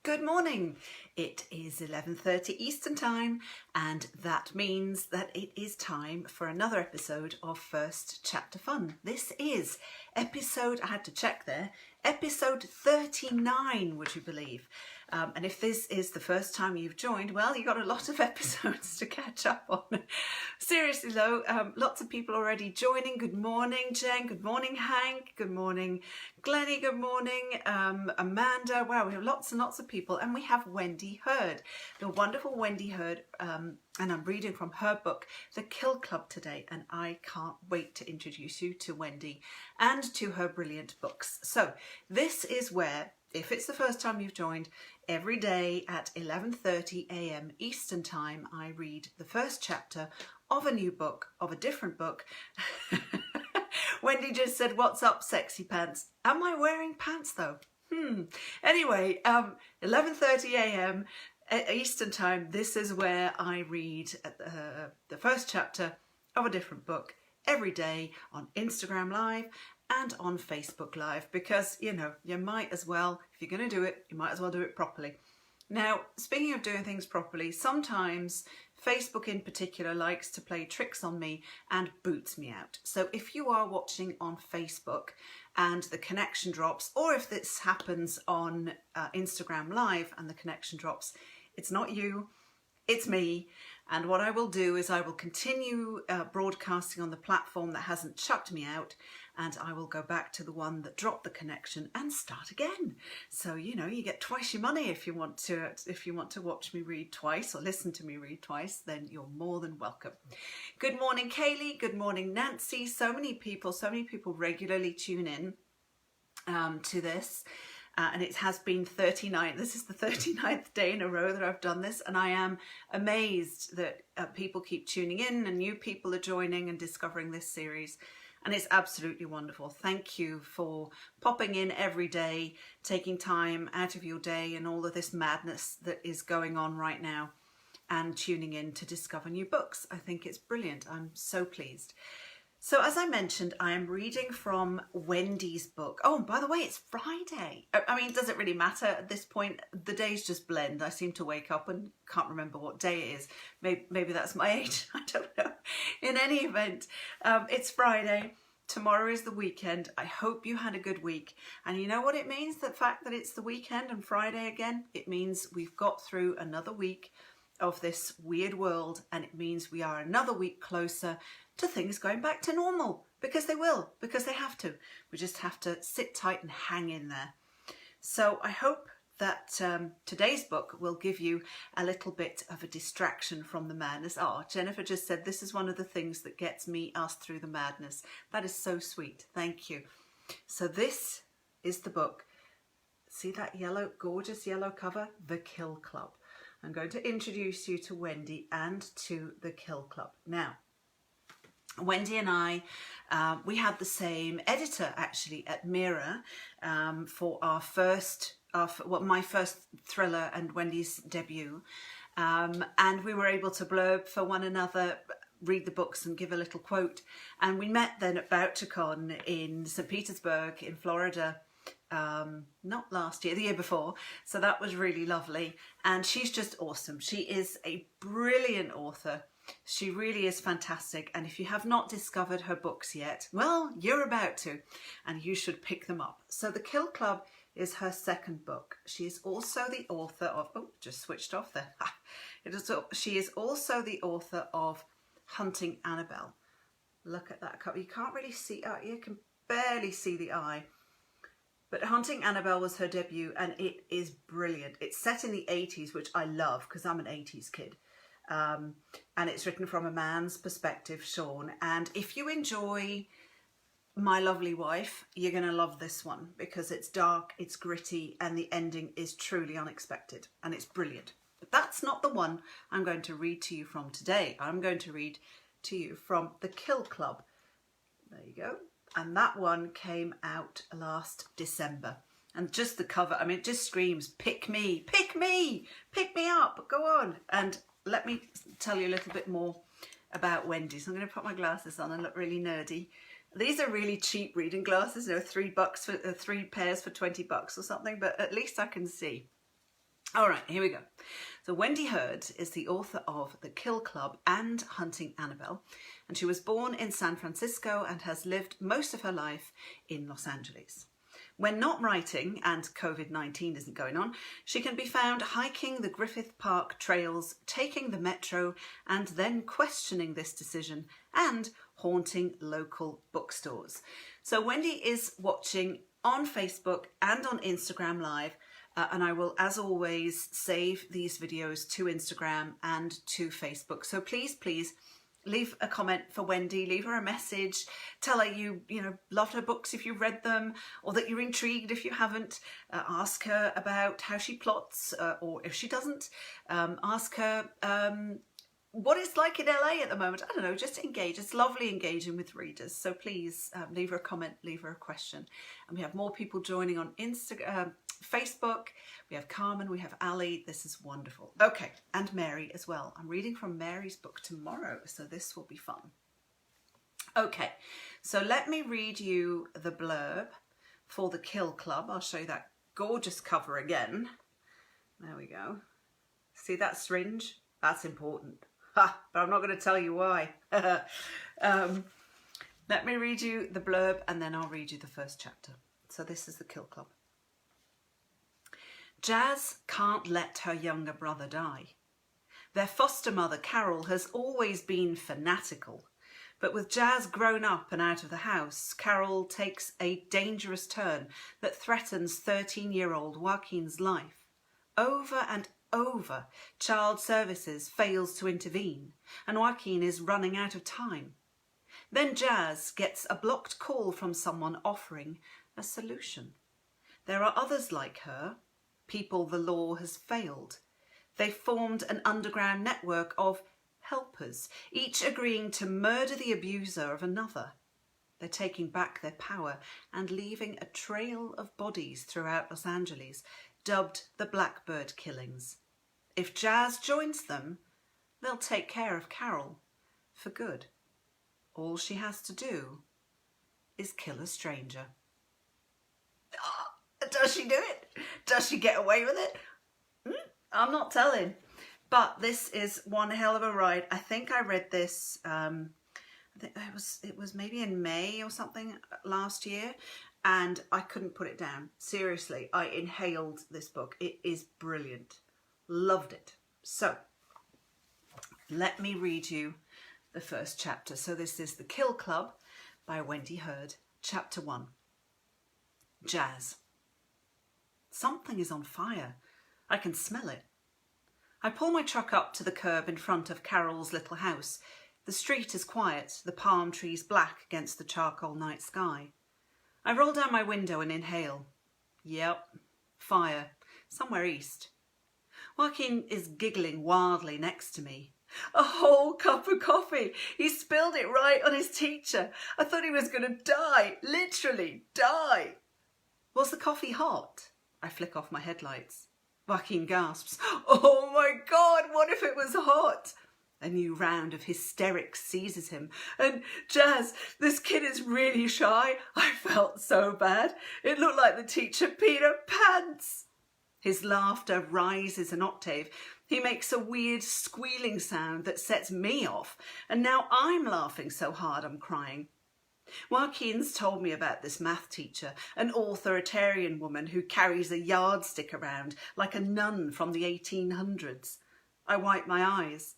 Good morning. It is 11:30 Eastern Time, and that means that it is time for another episode of First Chapter Fun. This is episode, I had to check there, episode 39, would you believe? And if this is the first time you've joined, well, you've got a lot of episodes to catch up on. Seriously though, lots of people already joining. Good morning, Jen. Good morning, Hank. Good morning, Glennie. Good morning, Amanda. Wow, we have lots and lots of people. And we have Wendy Hurd, the wonderful Wendy Hurd. And I'm reading from her book, The Kill Club today. And I can't wait to introduce you to Wendy and to her brilliant books. So this is where, if it's the first time you've joined, every day at 11:30 a.m. Eastern Time, I read the first chapter of a new book, of a different book. Wendy just said, "What's up, sexy pants?" Am I wearing pants though? Anyway, 11:30 a.m. Eastern Time, this is where I read the first chapter of a different book every day on Instagram Live and on Facebook Live, because, you know, you might as well, if you're going to do it, you might as well do it properly. Now, speaking of doing things properly, sometimes Facebook in particular likes to play tricks on me and boots me out. So if you are watching on Facebook and the connection drops, or if this happens on Instagram Live and the connection drops, it's not you, it's me. And what I will do is I will continue broadcasting on the platform that hasn't chucked me out, and I will go back to the one that dropped the connection and start again. So, you know, you get twice your money if you want to watch me read twice or listen to me read twice, then you're more than welcome. Good morning, Kaylee. Good morning, Nancy. So many people regularly tune in to this. And it has been 39. This is the 39th day in a row that I've done this, and I am amazed that people keep tuning in and new people are joining and discovering this series, and it's absolutely wonderful. Thank you for popping in every day, taking time out of your day and all of this madness that is going on right now, and tuning in to discover new books. I think it's brilliant. I'm so pleased. So as I mentioned, I am reading from Wendy's book. Oh, and by the way, it's Friday. I mean, does it really matter at this point? The days just blend. I seem to wake up and can't remember what day it is. Maybe that's my age. I don't know. In any event, it's Friday. Tomorrow is the weekend. I hope you had a good week. And you know what it means? The fact that it's the weekend and Friday again? It means we've got through another week of this weird world, and it means we are another week closer to things going back to normal, because they will, because they have to. We just have to sit tight and hang in there. So I hope that today's book will give you a little bit of a distraction from the madness. Oh, Jennifer just said, this is one of the things that gets us through the madness. That is so sweet. Thank you. So this is the book. See that yellow, gorgeous yellow cover? The Kill Club. I'm going to introduce you to Wendy and to the Kill Club. Now, Wendy and I, we had the same editor actually at Mira for our my first thriller and Wendy's debut. And we were able to blurb for one another, read the books and give a little quote. And we met then at Bouchercon in St. Petersburg in Florida. Not last year, the year before. So that was really lovely. And she's just awesome. She is a brilliant author. She really is fantastic. And if you have not discovered her books yet, well, you're about to, and you should pick them up. So The Kill Club is her second book. She is also the author of, oh, just switched off there. She is also the author of Hunting Annabelle. Look at that cover. You can't really see, you can barely see the eye. But Hunting Annabelle was her debut, and it is brilliant. It's set in the 80s, which I love because I'm an 80s kid. And it's written from a man's perspective, Sean. And if you enjoy My Lovely Wife, you're going to love this one because it's dark, it's gritty, and the ending is truly unexpected. And it's brilliant. But that's not the one I'm going to read to you from today. I'm going to read to you from The Kill Club. There you go. And that one came out last December. And just the cover, I mean, it just screams, pick me, pick me, pick me up, go on. And let me tell you a little bit more about Wendy. So I'm going to put my glasses on and look really nerdy. These are really cheap reading glasses, you know, $3 for 3 pairs for $20 or something, but at least I can see. All right, here we go. So Wendy Hurd is the author of The Kill Club and Hunting Annabelle, and she was born in San Francisco and has lived most of her life in Los Angeles. When not writing and COVID-19 isn't going on, she can be found hiking the Griffith Park trails, taking the metro, and then questioning this decision and haunting local bookstores. So Wendy is watching on Facebook and on Instagram Live, and I will, as always, save these videos to Instagram and to Facebook. So please, please leave a comment for Wendy, leave her a message, tell her you loved her books if you've read them, or that you're intrigued if you haven't. Ask her about how she plots, or if she doesn't, ask her what it's like in LA at the moment. I don't know, just engage. It's lovely engaging with readers. So please leave her a comment, leave her a question. And we have more people joining on Instagram, Facebook. We have Carmen, we have Ali. This is wonderful. Okay, and Mary as well. I'm reading from Mary's book tomorrow, so this will be fun. Okay, so let me read you the blurb for The Kill Club. I'll show you that gorgeous cover again. There we go. See that syringe? That's important. Ha, but I'm not going to tell you why. Let me read you the blurb and then I'll read you the first chapter. So this is The Kill Club. Jazz can't let her younger brother die. Their foster mother, Carol, has always been fanatical. But with Jazz grown up and out of the house, Carol takes a dangerous turn that threatens 13-year-old Joaquin's life. Over and over, Child Services fails to intervene, and Joaquin is running out of time. Then Jazz gets a blocked call from someone offering a solution. There are others like her, people the law has failed. They formed an underground network of helpers, each agreeing to murder the abuser of another. They're taking back their power and leaving a trail of bodies throughout Los Angeles, dubbed the Blackbird Killings. If Jazz joins them, they'll take care of Carol for good. All she has to do is kill a stranger. Does she do it? Does she get away with it? I'm not telling. But this is one hell of a ride. I think I read this, I think it was maybe in May or something last year, and I couldn't put it down. Seriously, I inhaled this book. It is brilliant. Loved it. So, let me read you the first chapter. So this is The Kill Club by Wendy Hurd, Chapter 1. Jazz. Something is on fire. I can smell it. I pull my truck up to the curb in front of Carol's little house. The street is quiet, the palm trees black against the charcoal night sky. I roll down my window and inhale. Yep, fire, somewhere east. Joaquin is giggling wildly next to me. A whole cup of coffee. He spilled it right on his teacher. I thought he was going to die, literally die. Was the coffee hot? I flick off my headlights. Joaquin gasps. Oh my God, what if it was hot? A new round of hysterics seizes him. And Jazz, this kid is really shy. I felt so bad. It looked like the teacher peed her pants. His laughter rises an octave. He makes a weird squealing sound that sets me off. And now I'm laughing so hard I'm crying. Joaquin's told me about this math teacher, an authoritarian woman who carries a yardstick around like a nun from the 1800s. I wipe my eyes.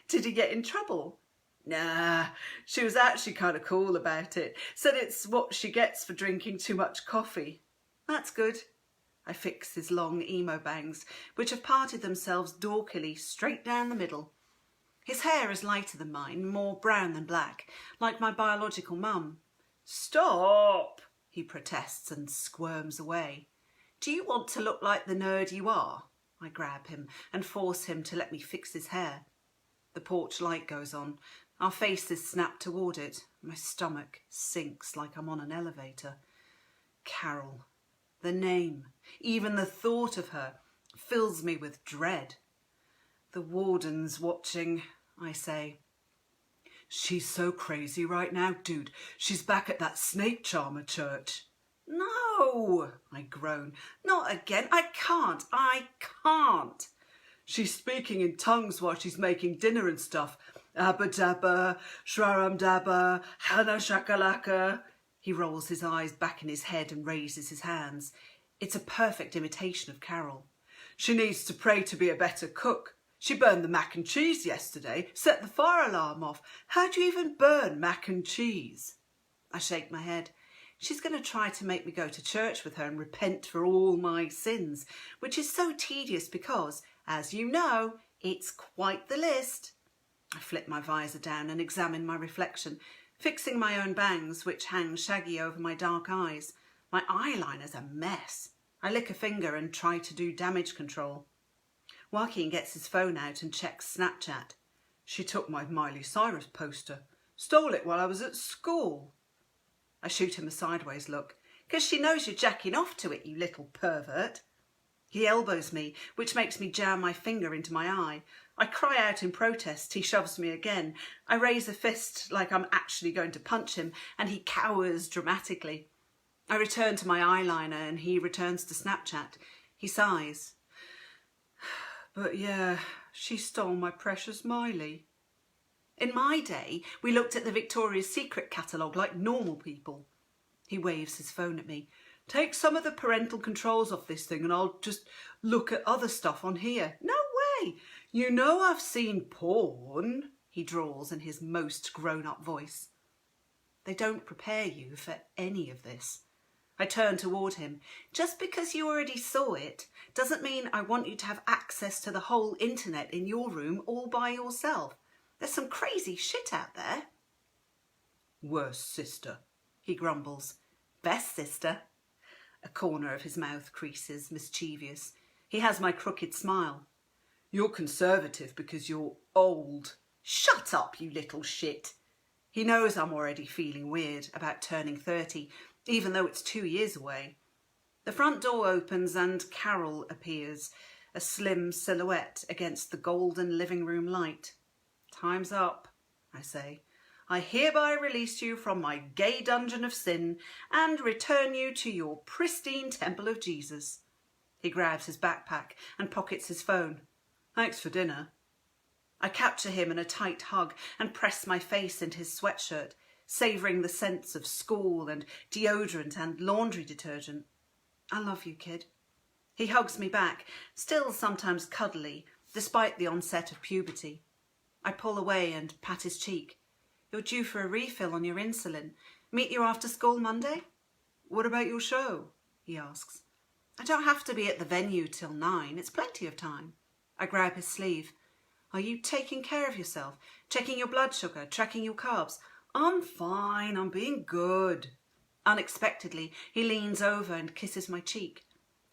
Did he get in trouble? Nah, she was actually kind of cool about it. Said it's what she gets for drinking too much coffee. That's good. I fix his long emo bangs, which have parted themselves dorkily straight down the middle. His hair is lighter than mine, more brown than black, like my biological mum. Stop, he protests and squirms away. Do you want to look like the nerd you are? I grab him and force him to let me fix his hair. The porch light goes on. Our faces snap toward it. My stomach sinks like I'm on an elevator. Carol. The name, even the thought of her, fills me with dread. The warden's watching, I say. She's so crazy right now, dude. She's back at that snake charmer church. No, I groan. Not again. I can't. She's speaking in tongues while she's making dinner and stuff. Abba dabba, shraram dabba, hana shakalaka. He rolls his eyes back in his head and raises his hands. It's a perfect imitation of Carol. She needs to pray to be a better cook. She burned the mac and cheese yesterday, set the fire alarm off. How do you even burn mac and cheese? I shake my head. She's going to try to make me go to church with her and repent for all my sins, which is so tedious because, as you know, it's quite the list. I flip my visor down and examine my reflection, fixing my own bangs, which hang shaggy over my dark eyes. My eyeliner's a mess. I lick a finger and try to do damage control. Joaquin gets his phone out and checks Snapchat. She took my Miley Cyrus poster. Stole it while I was at school. I shoot him a sideways look. 'Cause she knows you're jacking off to it, you little pervert. He elbows me, which makes me jam my finger into my eye. I cry out in protest. He shoves me again. I raise a fist like I'm actually going to punch him, and he cowers dramatically. I return to my eyeliner and he returns to Snapchat. He sighs. But yeah, she stole my precious Miley. In my day, we looked at the Victoria's Secret catalogue like normal people. He waves his phone at me. Take some of the parental controls off this thing and I'll just look at other stuff on here. No way! You know I've seen porn, he drawls in his most grown-up voice. They don't prepare you for any of this. I turn toward him. Just because you already saw it doesn't mean I want you to have access to the whole internet in your room all by yourself. There's some crazy shit out there. Worst sister, he grumbles. Best sister. A corner of his mouth creases, mischievous. He has my crooked smile. You're conservative because you're old. Shut up, you little shit. He knows I'm already feeling weird about turning 30, even though it's 2 years away. The front door opens and Carol appears, a slim silhouette against the golden living room light. Time's up, I say. I hereby release you from my gay dungeon of sin and return you to your pristine temple of Jesus. He grabs his backpack and pockets his phone. Thanks for dinner. I capture him in a tight hug and press my face into his sweatshirt, savouring the scents of school and deodorant and laundry detergent. I love you, kid. He hugs me back, still sometimes cuddly, despite the onset of puberty. I pull away and pat his cheek. You're due for a refill on your insulin. Meet you after school Monday? What about your show? He asks. I don't have to be at the venue till 9. It's plenty of time. I grab his sleeve. Are you taking care of yourself? Checking your blood sugar? Tracking your carbs? I'm fine. I'm being good. Unexpectedly, he leans over and kisses my cheek.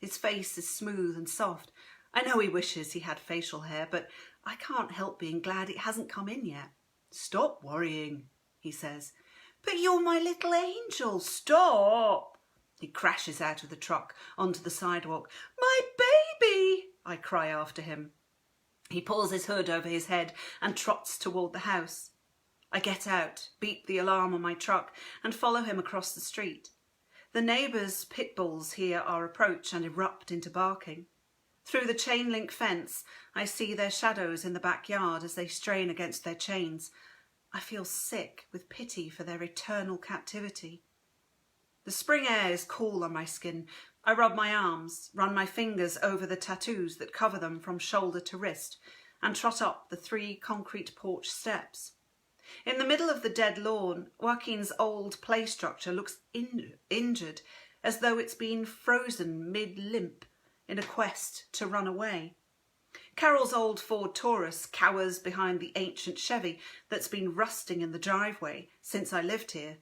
His face is smooth and soft. I know he wishes he had facial hair, but I can't help being glad it hasn't come in yet. Stop worrying, he says. But you're my little angel. Stop. He crashes out of the truck onto the sidewalk. My baby, I cry after him. He pulls his hood over his head and trots toward the house. I get out, beep the alarm on my truck and follow him across the street. The neighbours' pit bulls hear our approach and erupt into barking. Through the chain-link fence, I see their shadows in the backyard as they strain against their chains. I feel sick with pity for their eternal captivity. The spring air is cool on my skin. I rub my arms, run my fingers over the tattoos that cover them from shoulder to wrist, and trot up the 3 concrete porch steps. In the middle of the dead lawn, Joaquin's old play structure looks injured, as though it's been frozen mid-limp in a quest to run away. Carol's old Ford Taurus cowers behind the ancient Chevy that's been rusting in the driveway since I lived here.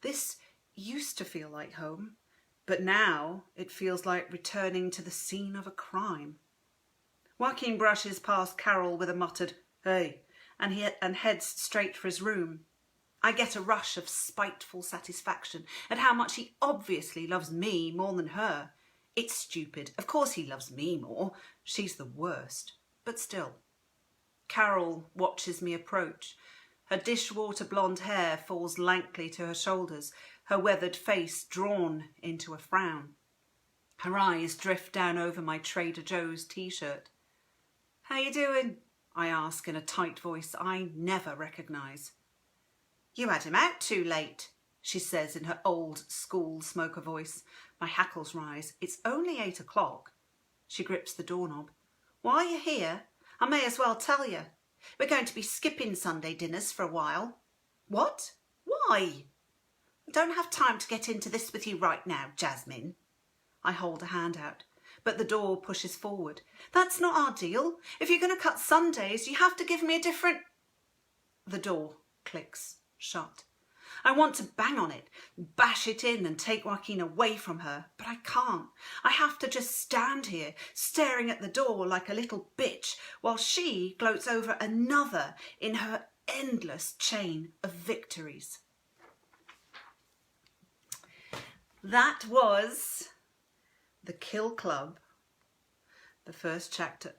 This used to feel like home, but now it feels like returning to the scene of a crime. Joaquin brushes past Carol with a muttered, "Hey," and heads straight for his room. I get a rush of spiteful satisfaction at how much he obviously loves me more than her. It's stupid. Of course he loves me more. She's the worst. But still. Carol watches me approach. Her dishwater blonde hair falls lankly to her shoulders. her weathered face drawn into a frown. Her eyes drift down over my Trader Joe's t-shirt. "How you doing?" I ask in a tight voice I never recognise. "You had him out too late," she says in her old school smoker voice. My hackles rise. "It's only 8 o'clock." She grips the doorknob. "While you're here, I may as well tell you. We're going to be skipping Sunday dinners for a while." "What? Why?" "I don't have time to get into this with you right now, Jasmine." I hold a hand out, but the door pushes forward. "That's not our deal. If you're going to cut Sundays, you have to give me a different..." The door clicks shut. I want to bang on it, bash it in and take Joaquin away from her, but I can't. I have to just stand here, staring at the door like a little bitch, while she gloats over another in her endless chain of victories. That was The Kill Club, the first chapter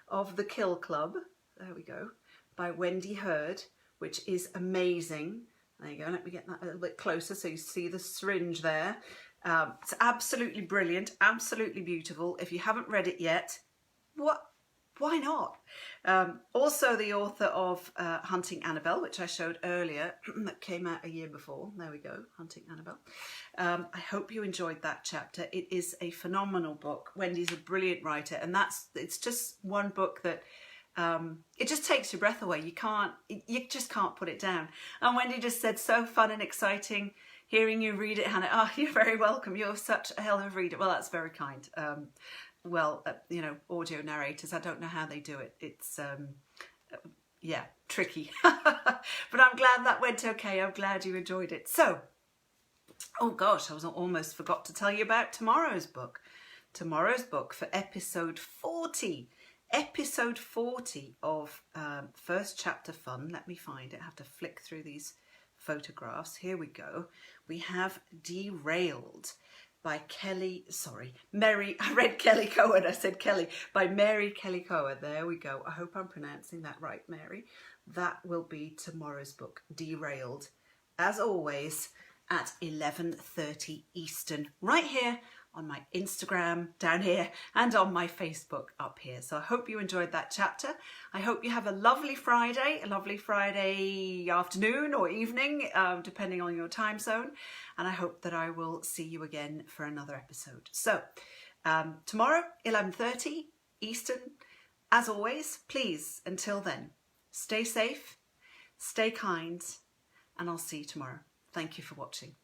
of The Kill Club, there we go, by Wendy Hurd, which is amazing. There you go, let me get that a little bit closer so you see the syringe there. It's absolutely brilliant, absolutely beautiful. If you haven't read it yet, why not? Also the author of Hunting Annabelle, which I showed earlier, that came out a year before. There we go, Hunting Annabelle. I hope you enjoyed that chapter. It is a phenomenal book. Wendy's a brilliant writer, and it's just one book that it just takes your breath away. You just can't put it down. And Wendy just said, "So fun and exciting hearing you read it, Hannah." "Oh, you're very welcome. You're such a hell of a reader." Well, that's very kind. You know, audio narrators, I don't know how they do it. It's, yeah, tricky. But I'm glad that went okay. I'm glad you enjoyed it. So, oh gosh, I almost forgot to tell you about tomorrow's book. Tomorrow's book for episode 40. Episode 40 of First Chapter Fun. Let me find it. I have to flick through these photographs. Here we go. We have Derailed by Mary, I read Kelly Cohen, I said Kelly, by Mary Kelly Cohen. There we go. I hope I'm pronouncing that right, Mary. That will be tomorrow's book, Derailed, as always, at 11:30 Eastern, right here on my Instagram down here and on my Facebook up here. So I hope you enjoyed that chapter. I hope you have a lovely Friday afternoon or evening, depending on your time zone. And I hope that I will see you again for another episode. So tomorrow, 11:30 Eastern, as always, please, until then, stay safe, stay kind, and I'll see you tomorrow. Thank you for watching.